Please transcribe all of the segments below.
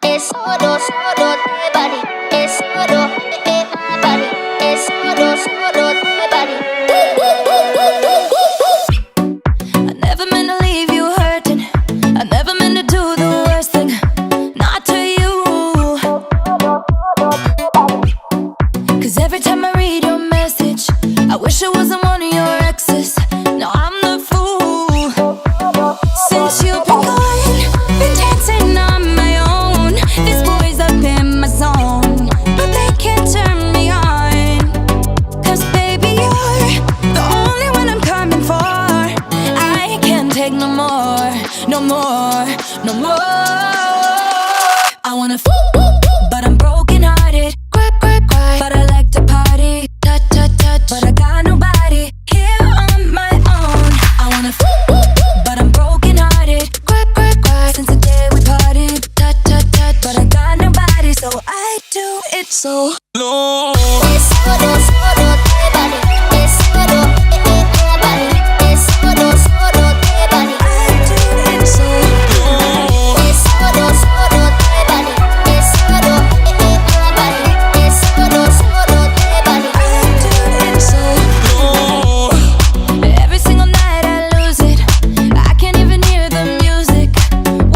it's solo, solo, body, it's solo, body, it's solo, solo, body. I never meant to leave you hurting. I never meant to do the worst thing, not to you. 'Cause every time I read your message, I wish it wasn't one of your exes. No, I'm the fool. Since you've been gone, been dancing on my own. This boy's up in my zone, but they can't turn me on. 'Cause baby, you're the only one I'm coming for. I can't take no more, no more, no more. I wanna but I'm broken hearted. Cry, cry, cry, but I like to party. Touch, touch, touch, but I got nobody here on my own. I wanna but I'm broken hearted. Cry, cry, cry, since the day we parted. Touch, touch, touch, but I got nobody, so I do it so low. It's solo, solo, body. It's solo, body. It's solo, solo, body. I do it so low. It's solo, solo, body. It's solo, body. It's solo, solo, body. I do it so low. Every single night I lose it. I can't even hear the music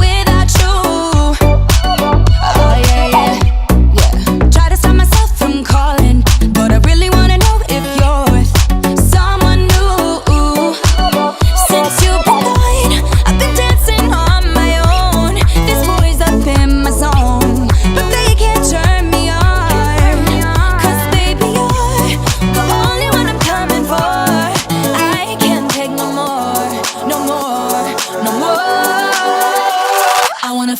without you. Oh yeah, yeah, yeah. Try to stop myself from calling, but I really wanna know if you're with someone new. Since you've been gone, I've been dancing on my own. This boy's up in my zone, but they can't turn me on. 'Cause baby, you're the only one I'm coming for. I can't take no more, no more, no more. I wanna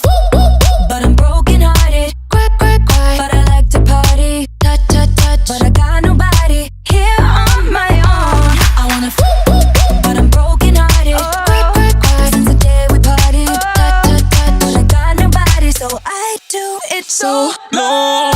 but I'm broken hearted. Cry, cry, cry, but I like to party. Touch, touch, touch, but I got nobody here on my own. I wanna but I'm broken hearted. Cry, cry, cry, since the day we parted. Touch, touch, touch, but I got nobody, so I do it so low.